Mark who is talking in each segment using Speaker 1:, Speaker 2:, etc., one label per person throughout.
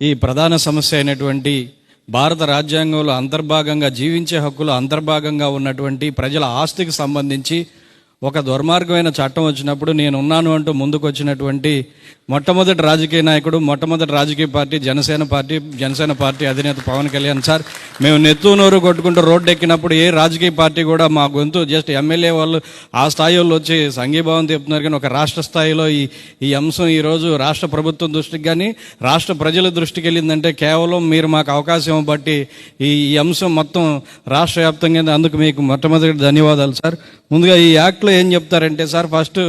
Speaker 1: ఈ ప్రధాన సమస్య అయినటువంటి భారత రాజ్యాంగంలో అంతర్భాగంగా జీవించే హక్కులు అంతర్భాగంగా ఉన్నటువంటి ప్రజల ఆస్తికి సంబంధించి ఒక దుర్మార్గమైన చట్టం వచ్చినప్పుడు నేను ఉన్నాను అంటూ ముందుకు వచ్చినటువంటి మొట్టమొదటి రాజకీయ నాయకుడు, మొట్టమొదటి రాజకీయ పార్టీ జనసేన పార్టీ అధినేత పవన్ కళ్యాణ్ సార్. మేము నెత్తు నోరు కొట్టుకుంటూ రోడ్డు ఎక్కినప్పుడు ఏ రాజకీయ పార్టీ కూడా మా గొంతు జస్ట్ ఎమ్మెల్యే వాళ్ళు ఆ స్థాయిలో వచ్చి సంఘీభావం చెప్తున్నారు. కానీ ఒక రాష్ట్ర స్థాయిలో ఈ అంశం ఈరోజు రాష్ట్ర ప్రభుత్వం దృష్టికి కానీ రాష్ట్ర ప్రజల దృష్టికి వెళ్ళిందంటే కేవలం మీరు మాకు అవకాశం బట్టి ఈ అంశం మొత్తం రాష్ట్ర వ్యాప్తంగా. అందుకు మీకు మొట్టమొదటి ధన్యవాదాలు సార్. ముందుగా ఈ యాక్ట్లో ఏం చెప్తారంటే సార్, ఫస్ట్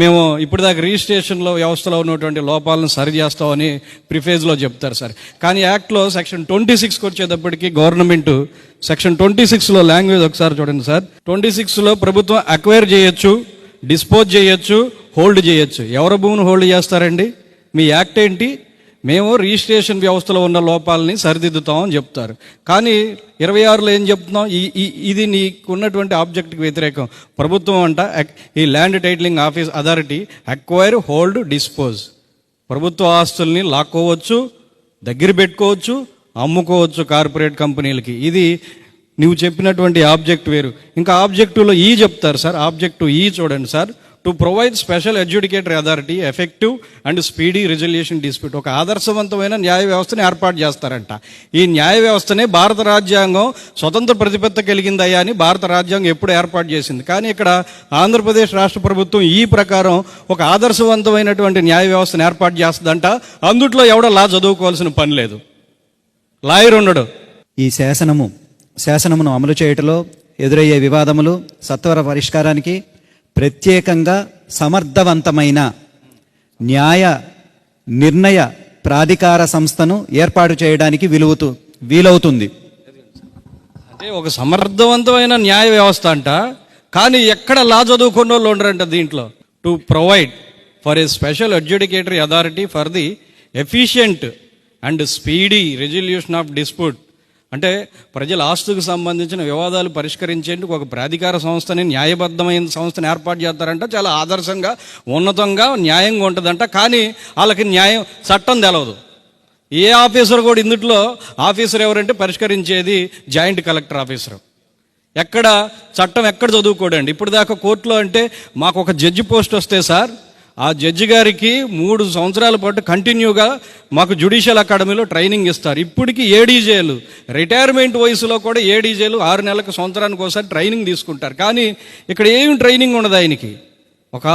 Speaker 1: మేము ఇప్పటిదాకా రిజిస్ట్రేషన్లో వ్యవస్థలో ఉన్నటువంటి లోపాలను సరి చేస్తామని ప్రిఫేజ్లో చెప్తారు సార్. కానీ యాక్ట్లో సెక్షన్ 26కి వచ్చేటప్పటికి గవర్నమెంట్ సెక్షన్ 26లో లాంగ్వేజ్ ఒకసారి చూడండి సార్. 26లో ప్రభుత్వం అక్వైర్ చేయొచ్చు, డిస్పోజ్ చేయొచ్చు, హోల్డ్ చేయొచ్చు. ఎవరు భూమిని హోల్డ్ చేస్తారండి? మీ యాక్ట్ ఏంటి? మేము రిజిస్ట్రేషన్ వ్యవస్థలో ఉన్న లోపాలని సరిదిద్దుతామని చెప్తారు. కానీ 26లో ఏం చెప్తున్నాం? ఇది నీకు ఉన్నటువంటి ఆబ్జెక్ట్కి వ్యతిరేకం. ప్రభుత్వం అంట ఈ land titling office authority acquire, hold, dispose. ప్రభుత్వ ఆస్తుల్ని లాక్కోవచ్చు, దగ్గర పెట్టుకోవచ్చు, అమ్ముకోవచ్చు కార్పొరేట్ కంపెనీలకి. ఇది నువ్వు చెప్పినటువంటి ఆబ్జెక్ట్ వేరు. ఇంకా ఆబ్జెక్టివ్లో ఈ చెప్తారు సార్. ఆబ్జెక్టివ్ ఈ చూడండి sir. To provide special అడ్జుడికేటరీ authority effective and speedy resolution dispute. ఒక ఆదర్శవంతమైన న్యాయ వ్యవస్థని ఏర్పాటు చేస్తారంట. ఈ న్యాయ వ్యవస్థనే భారత రాజ్యాంగం స్వతంత్ర ప్రతిపత్తి కలిగిందయ్యా అని భారత రాజ్యాంగం ఎప్పుడు ఏర్పాటు చేసింది. కానీ ఇక్కడ ఆంధ్రప్రదేశ్ రాష్ట్ర ప్రభుత్వం ఈ ప్రకారం ఒక ఆదర్శవంతమైనటువంటి న్యాయ వ్యవస్థను ఏర్పాటు చేస్తుందంట. అందుట్లో ఎవడో లా చదువుకోవాల్సిన పని లేదు, లాయర్ ఉండడు.
Speaker 2: ఈ శాసనమును అమలు చేయటంలో ఎదురయ్యే వివాదములు సత్వర పరిష్కారానికి ప్రత్యేకంగా సమర్థవంతమైన న్యాయ నిర్ణయ ప్రాధికార సంస్థను ఏర్పాటు చేయడానికి వీలవుతుంది.
Speaker 1: అంటే ఒక సమర్థవంతమైన న్యాయ వ్యవస్థ అంట. కానీ ఎక్కడ లా చదువుకున్న వాళ్ళు ఉండరంట దీంట్లో. To provide for a special అడ్జుడికేటరీ authority for the efficient and speedy resolution of dispute. అంటే ప్రజల ఆస్తుకు సంబంధించిన వివాదాలు పరిష్కరించేందుకు ఒక ప్రాధికార సంస్థని, న్యాయబద్ధమైన సంస్థను ఏర్పాటు చేస్తారంట. చాలా ఆదర్శంగా, ఉన్నతంగా, న్యాయంగా ఉంటుందంట. కానీ వాళ్ళకి న్యాయం, చట్టం తెలవదు. ఏ ఆఫీసర్ కూడా ఇందులో ఆఫీసర్ ఎవరంటే పరిష్కరించేది జాయింట్ కలెక్టర్ ఆఫీసర్. ఎక్కడ చట్టం ఎక్కడ చదువుకోడండి. ఇప్పుడు దాకా కోర్టులో అంటే మాకు ఒక జడ్జి పోస్ట్ వస్తే సార్, ఆ జడ్జి గారికి 3 సంవత్సరాల పాటు కంటిన్యూగా మాకు జ్యుడిషియల్ అకాడమీలో ట్రైనింగ్ ఇస్తారు. ఇప్పటికీ ఏడీజేలు రిటైర్మెంట్ వయసులో కూడా ఏడీజేలు 6 నెలలకు, సంవత్సరానికి ఒకసారి ట్రైనింగ్ తీసుకుంటారు. కానీ ఇక్కడ ఏమి ట్రైనింగ్ ఉండదు ఆయనకి. ఒక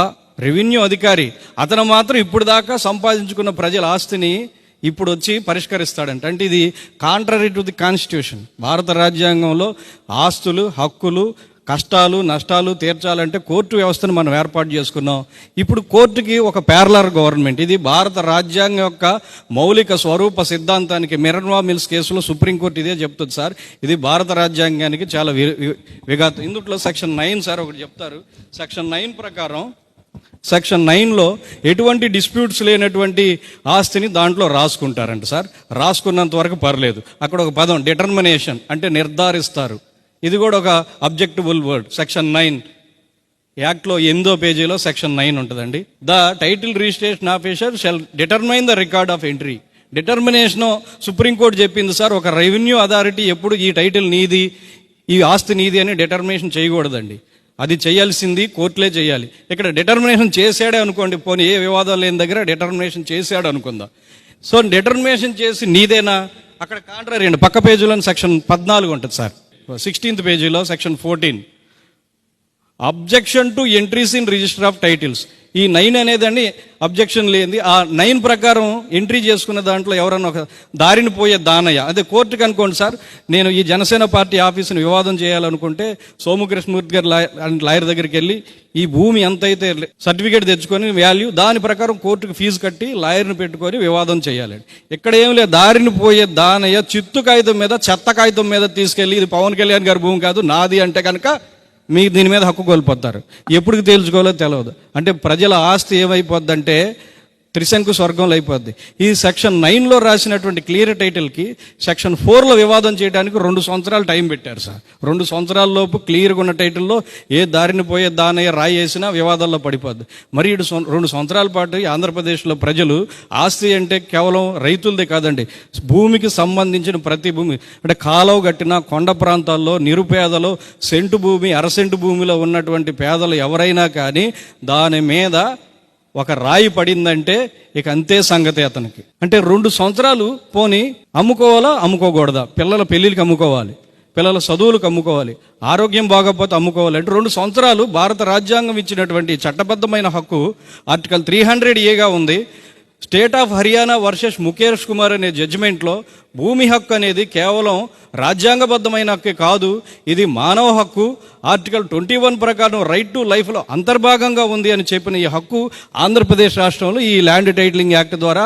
Speaker 1: రెవెన్యూ అధికారి, అతను మాత్రం ఇప్పుడు దాకా సంపాదించుకున్న ప్రజల ఆస్తిని ఇప్పుడు వచ్చి పరిష్కరిస్తాడంట. అంటే ఇది కాంట్రరీ టు ది కాన్స్టిట్యూషన్. భారత రాజ్యాంగంలో ఆస్తులు, హక్కులు, కష్టాలు, నష్టాలు తీర్చాలంటే కోర్టు వ్యవస్థను మనం ఏర్పాటు చేసుకున్నాం. ఇప్పుడు కోర్టుకి ఒక ప్యారలర్ గవర్నమెంట్. ఇది భారత రాజ్యాంగం యొక్క మౌలిక స్వరూప సిద్ధాంతానికి మినర్వా మిల్స్ కేసులో సుప్రీంకోర్టు ఇదే చెప్తుంది సార్. ఇది భారత రాజ్యాంగానికి చాలా విఘాతం. ఇందులో సెక్షన్ 9 సార్ ఒకటి చెప్తారు. సెక్షన్ 9 ప్రకారం, సెక్షన్ 9లో ఎటువంటి డిస్ప్యూట్స్ లేనటువంటి ఆస్తిని దాంట్లో రాసుకుంటారంట సార్. రాసుకున్నంత వరకు పర్లేదు. అక్కడ ఒక పదం డిటర్మినేషన్, అంటే నిర్ధారిస్తారు. ఇది కూడా ఒక అబ్జెక్టిబుల్ వర్డ్. సెక్షన్ 9 యాక్ట్లో 8వ పేజీలో సెక్షన్ 9 ఉంటుందండి. The title registration officer shall determine the record of entry. Determination supreme court చెప్పింది సార్. ఒక రెవెన్యూ అథారిటీ ఎప్పుడు ఈ టైటిల్ నీది, ఈ ఆస్తి నీది అని డిటర్మినేషన్ చేయకూడదండి. అది చేయాల్సింది కోర్టులే చేయాలి. ఇక్కడ డిటర్మినేషన్ చేశాడే అనుకోండి, పోనీ ఏ వివాదం లేని దగ్గర డిటర్మినేషన్ చేశాడు అనుకుందాం. సో డిటర్మినేషన్ చేసి నీదేనా, అక్కడ కాంట్రరీ అండి. పక్క పేజీలో సెక్షన్ 14 ఉంటుంది సార్. 16th పేజీలో section 14 objection to entries in register of titles. ఈ 9 అనేదండి అబ్జెక్షన్ లేనిది. ఆ 9 ప్రకారం ఎంట్రీ చేసుకున్న దాంట్లో ఎవరన్నా ఒక దారిని పోయే దానయ్య, అదే కోర్టుకి అనుకోండి సార్, నేను ఈ జనసేన పార్టీ ఆఫీసుని వివాదం చేయాలనుకుంటే సోముకృష్ణమూర్తి గారు లాయర్ దగ్గరికి వెళ్ళి ఈ భూమి ఎంతైతే సర్టిఫికేట్ తెచ్చుకొని వాల్యూ, దాని ప్రకారం కోర్టుకు ఫీజు కట్టి లాయర్ని పెట్టుకొని వివాదం చేయాలండి. ఇక్కడ ఏం లేదు, దారిని పోయే దానయ్య చిత్తు కాగితం మీద, చెత్త కాగితం మీద తీసుకెళ్ళి ఇది పవన్ కళ్యాణ్ గారి భూమి కాదు నాది అంటే కనుక మీకు దీని మీద హక్కు కోల్పోతారు. ఎప్పటికి తేల్చుకోవాలో తెలియదు. అంటే ప్రజల ఆస్తి ఏమైపోద్దంటే త్రిశంకు స్వర్గంలో అయిపోద్ది. ఈ సెక్షన్ 9లో రాసినటువంటి క్లియర్ టైటిల్కి సెక్షన్ 4లో వివాదం చేయడానికి 2 సంవత్సరాలు టైం పెట్టారు సార్. 2 సంవత్సరాల లోపు క్లియర్గా ఉన్న టైటిల్లో ఏ దారిని పోయే దానయ్య రాయి వేసినా వివాదాల్లో పడిపోద్ది. మరి 2 సంవత్సరాల పాటు ఆంధ్రప్రదేశ్లో ప్రజలు ఆస్తి అంటే కేవలం రైతులదే కాదండి, భూమికి సంబంధించిన ప్రతి భూమి అంటే కాలువ కట్టిన కొండ ప్రాంతాల్లో నిరుపేదలు సెంటు భూమి అరసెంటు భూమిలో ఉన్నటువంటి పేదలు ఎవరైనా కానీ దాని మీద ఒక రాయి పడిందంటే ఇక అంతే సంగతి అతనికి. అంటే 2 సంవత్సరాలు పోని అమ్ముకోవాలా అమ్ముకోకూడదా, పిల్లల పెళ్లికి అమ్ముకోవాలి, పిల్లల చదువులకు అమ్ముకోవాలి, ఆరోగ్యం బాగోకపోతే అమ్ముకోవాలి అంటే 2 సంవత్సరాలు భారత రాజ్యాంగం ఇచ్చినటువంటి చట్టబద్ధమైన హక్కు ఆర్టికల్ 300A ఉంది. State of Haryana versus Mukesh Kumar అనే జడ్జిమెంట్లో భూమి హక్కు అనేది కేవలం రాజ్యాంగబద్ధమైన హక్కే కాదు, ఇది మానవ హక్కు. ఆర్టికల్ 21 ప్రకారం రైట్ టు లైఫ్లో అంతర్భాగంగా ఉంది అని చెప్పిన ఈ హక్కు ఆంధ్రప్రదేశ్ రాష్ట్రంలో ఈ ల్యాండ్ టైటిలింగ్ యాక్ట్ ద్వారా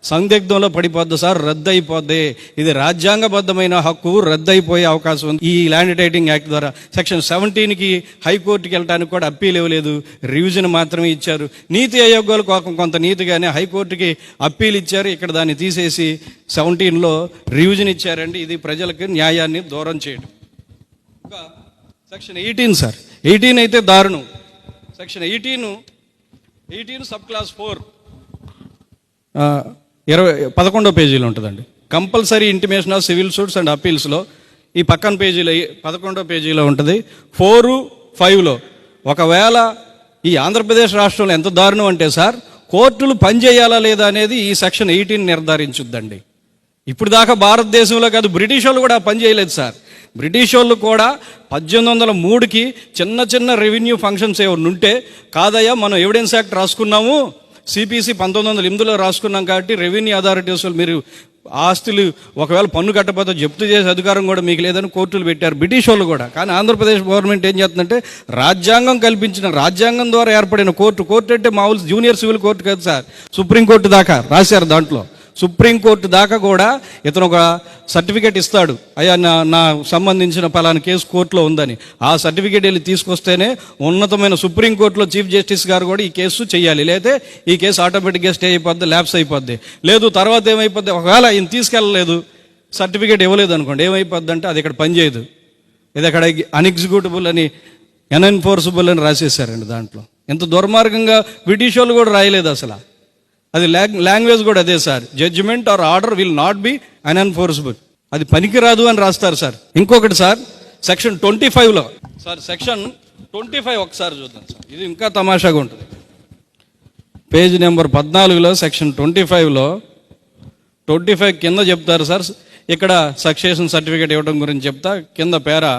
Speaker 1: సందిగ్ధంలో పడిపోద్ది సార్, రద్దయిపోద్ది. ఇది రాజ్యాంగబద్ధమైన హక్కు, రద్దయిపోయే అవకాశం ఉంది ఈ ల్యాండ్ టైటిలింగ్ యాక్ట్ ద్వారా. సెక్షన్ 17కి హైకోర్టుకి వెళ్ళడానికి కూడా అప్పీల్ ఇవ్వలేదు, రివిజన్ మాత్రమే ఇచ్చారు. నీతి ఆయోగాలు కొంత నీతిగానే హైకోర్టుకి అప్పీల్ ఇచ్చారు, ఇక్కడ దాన్ని తీసేసి 17లో రివిజన్ ఇచ్చారండి. ఇది ప్రజలకు న్యాయాన్ని దూరం చేయడం. ఇంకా సెక్షన్ 18 సార్, 18 అయితే దారుణం. సెక్షన్ 18 సబ్ క్లాస్ 4 11వ పేజీలో ఉంటుందండి. Compulsory intimation of civil suits and అపీల్స్లో ఈ పక్కన పేజీలో 11వ పేజీలో ఉంటుంది. 4, 5లో ఒకవేళ ఈ ఆంధ్రప్రదేశ్ రాష్ట్రంలో ఎంత దారుణం అంటే సార్, కోర్టులు పనిచేయాలా లేదా అనేది ఈ సెక్షన్ 18 నిర్ధారించుద్దండి. ఇప్పుడు దాకా భారతదేశంలో కాదు, బ్రిటిష్ వాళ్ళు కూడా పని చేయలేదు సార్. బ్రిటిష్ వాళ్ళు కూడా 1803కి చిన్న రెవెన్యూ ఫంక్షన్స్ ఏమైనా ఉంటే, కాదయ్యా మనం ఎవిడెన్స్ యాక్ట్ రాసుకున్నాము, సిపిసి 1908లో రాసుకున్నాం కాబట్టి రెవెన్యూ అథారిటీస్ మీరు ఆస్తులు ఒకవేళ పన్ను కట్టకపోతే జప్తు చేసే అధికారం కూడా మీకు లేదని కోర్టులు పెట్టారు బ్రిటిష్ వాళ్ళు కూడా. కానీ ఆంధ్రప్రదేశ్ గవర్నమెంట్ ఏం చేస్తుందంటే రాజ్యాంగం కల్పించిన, రాజ్యాంగం ద్వారా ఏర్పడిన కోర్టు అంటే మామూలు జూనియర్ సివిల్ కోర్టు కాదు సార్, సుప్రీంకోర్టు దాకా రాశారు. దాంట్లో సుప్రీంకోర్టు దాకా కూడా ఇతను ఒక సర్టిఫికేట్ ఇస్తాడు, అయ్యా నా సంబంధించిన పలానా కేసు కోర్టులో ఉందని. ఆ సర్టిఫికేట్ వెళ్ళి తీసుకొస్తేనే ఉన్నతమైన సుప్రీంకోర్టులో చీఫ్ జస్టిస్ గారు కూడా ఈ కేసు చేయాలి, లేదా ఈ కేసు ఆటోమేటిక్గా స్టే అయిపోద్ది, ల్యాప్స్ అయిపోద్ది. లేదు తర్వాత ఏమైపోద్ది, ఒకవేళ ఈయన తీసుకెళ్ళలేదు, సర్టిఫికేట్ ఇవ్వలేదు అనుకోండి, ఏమైపోద్ది అంటే అది ఇక్కడ పనిచేయదు, ఇది అక్కడ అన్ఎగ్జిక్యూటబుల్ అని అన్ఎన్ఫోర్సబుల్ అని రాసేసారండి. దాంట్లో ఎంత దుర్మార్గంగా బ్రిటిష్ వాళ్ళు కూడా రాయలేదు అసలు. అది లాంగ్వేజ్ కూడా అదే sir, judgement or order will not be unenforceable, అది పనికిరాదు అని రాస్తారు సార్. ఇంకొకటి సార్, సెక్షన్ 25లో సార్, సెక్షన్ 25 ఒకసారి చూద్దాం సార్, ఇది ఇంకా తమాషాగా ఉంటుంది. పేజ్ నెంబర్ 14లో సెక్షన్ 25లో 25 కింద చెప్తారు సార్, ఇక్కడ సక్సెషన్ సర్టిఫికేట్ ఇవ్వడం గురించి చెప్తా. కింద para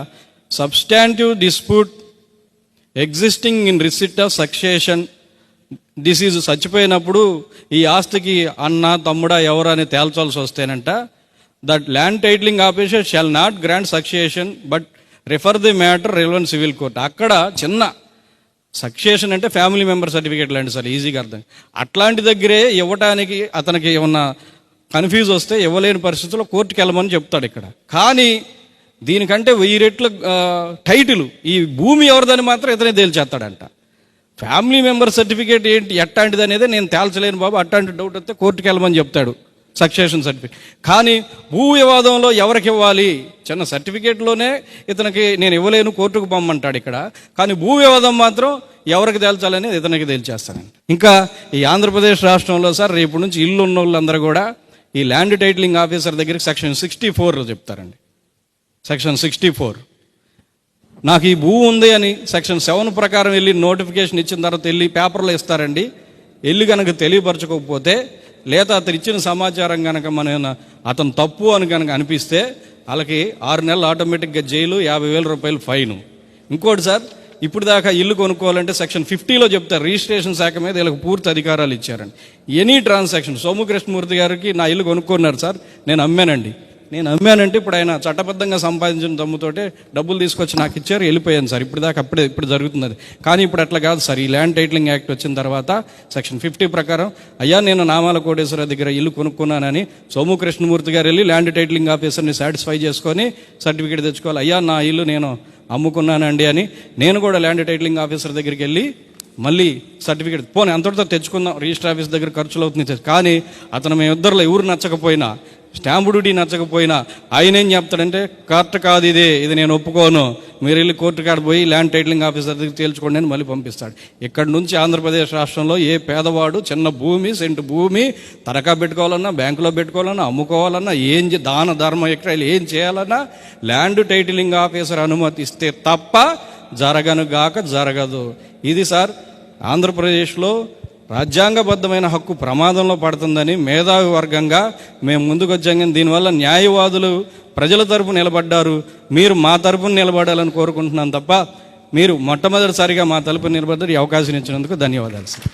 Speaker 1: substantive dispute existing in respect of succession deceased, చచ్చిపోయినప్పుడు ఈ ఆస్తికి అన్న తమ్ముడా ఎవరు అని తేల్చాల్సి వస్తేనంట, that land titling officer shall not grant succession but refer the matter relevant civil court. అక్కడ చిన్న సక్సెషన్ అంటే ఫ్యామిలీ మెంబర్ సర్టిఫికేట్ లాంటి సార్, ఈజీగా అర్థం. అట్లాంటి దగ్గరే ఇవ్వటానికి అతనికి ఏమన్నా కన్ఫ్యూజ్ వస్తే ఇవ్వలేని పరిస్థితుల్లో కోర్టుకి వెళ్ళమని చెప్తాడు ఇక్కడ. కానీ దీనికంటే 1000 రెట్ల టైటిల్ ఈ భూమి ఎవరిదని మాత్రం ఇతనే తేల్చేస్తాడంట. ఫ్యామిలీ మెంబర్ సర్టిఫికేట్ ఏంటి ఎట్లాంటిది అనేది నేను తేల్చలేను బాబు, అట్లాంటి డౌట్ వస్తే కోర్టుకి వెళ్ళమని చెప్తాడు సక్సెషన్ సర్టిఫికేట్. కానీ భూ వివాదంలో ఎవరికి ఇవ్వాలి, చిన్న సర్టిఫికేట్లోనే ఇతనికి నేను ఇవ్వలేను కోర్టుకు పొమ్మంటాడు ఇక్కడ. కానీ భూ వివాదం మాత్రం ఎవరికి తేల్చాలని ఇతనికి తేల్చేస్తానండి. ఇంకా ఈ ఆంధ్రప్రదేశ్ రాష్ట్రంలో సార్ రేపు నుంచి ఇల్లు ఉన్న వాళ్ళందరూ కూడా ఈ ల్యాండ్ టైటిలింగ్ ఆఫీసర్ దగ్గరికి సెక్షన్ 64 చెప్తారండి. సెక్షన్ 64 నాకు ఈ భూ ఉంది అని సెక్షన్ 7 ప్రకారం వెళ్ళి నోటిఫికేషన్ ఇచ్చిన తర్వాత వెళ్ళి పేపర్లో ఇస్తారండి. వెళ్ళి కనుక తెలియపరచకపోతే లేదా అతను ఇచ్చిన సమాచారం కనుక అతను తప్పు అని కనుక అనిపిస్తే వాళ్ళకి 6 నెలలు ఆటోమేటిక్గా జైలు, 50,000 రూపాయలు ఫైన్. ఇంకోటి సార్, ఇప్పుడు దాకా ఇల్లు కొనుక్కోవాలంటే సెక్షన్ 50లో చెప్తారు, రిజిస్ట్రేషన్ శాఖ మీద వీళ్ళకి పూర్తి అధికారాలు ఇచ్చారండి. ఎనీ ట్రాన్సాక్షన్, సోము కృష్ణమూర్తి గారికి నా ఇల్లు కొనుక్కున్నారు సార్, నేను అమ్మానంటే ఇప్పుడు ఆయన చట్టబద్ధంగా సంపాదించిన దమ్ముతోటే డబ్బులు తీసుకొచ్చి నాకు ఇచ్చారు, వెళ్ళిపోయాను సార్. ఇప్పుడు జరుగుతున్నది. కానీ ఇప్పుడు అట్లా కాదు సార్. ఈ ల్యాండ్ టైటిలింగ్ యాక్ట్ వచ్చిన తర్వాత సెక్షన్ 50 ప్రకారం అయ్యా నేను నామాల కోటేశ్వర దగ్గర ఇల్లు కొనుక్కున్నానని సోము కృష్ణమూర్తి గారు వెళ్ళి ల్యాండ్ టైటిలింగ్ ఆఫీసర్ని సాటిస్ఫై చేసుకొని సర్టిఫికేట్ తెచ్చుకోవాలి. అయ్యా నా ఇల్లు నేను అమ్ముకున్నానండి అని నేను కూడా ల్యాండ్ టైటిలింగ్ ఆఫీసర్ దగ్గరికి వెళ్ళి మళ్ళీ సర్టిఫికేట్ పోనీ అంతటితో తెచ్చుకుందాం, రిజిస్టర్ ఆఫీస్ దగ్గర ఖర్చులు అవుతుంది. కానీ అతను మేము ఇద్దరులో ఎవరు నచ్చకపోయినా, స్టాంపు డ్యూటీ నచ్చకపోయినా ఆయన ఏం చెప్తాడంటే కరెక్ట్ కాదు ఇది నేను ఒప్పుకోను, మీరు వెళ్ళి కోర్టు కాడ పోయి ల్యాండ్ టైటిలింగ్ ఆఫీసర్ దగ్గర తేల్చుకోండి అని మళ్ళీ పంపిస్తాడు. ఇక్కడ నుంచి ఆంధ్రప్రదేశ్ రాష్ట్రంలో ఏ పేదవాడు చిన్న భూమి, సెంటు భూమి తనఖా పెట్టుకోవాలన్నా, బ్యాంకులో పెట్టుకోవాలన్నా, అమ్ముకోవాలన్నా, దాన ధర్మ ఎకరాలు ఏం చేయాలన్నా ల్యాండ్ టైటిలింగ్ ఆఫీసర్ అనుమతి ఇస్తే తప్ప జరగదు. ఇది సార్ ఆంధ్రప్రదేశ్లో రాజ్యాంగబద్ధమైన హక్కు ప్రమాదంలో పడుతుందని మేధావి వర్గంగా మేము ముందుకు వచ్చాం. కానీ దీనివల్ల న్యాయవాదులు ప్రజల తరపు నిలబడ్డారు, మీరు మా తరపున నిలబడాలని కోరుకుంటున్నాం తప్ప మీరు మొట్టమొదటిసారిగా మా తరపున నిలబడ్డారు. ఈ అవకాశం ఇచ్చినందుకు ధన్యవాదాలు సార్.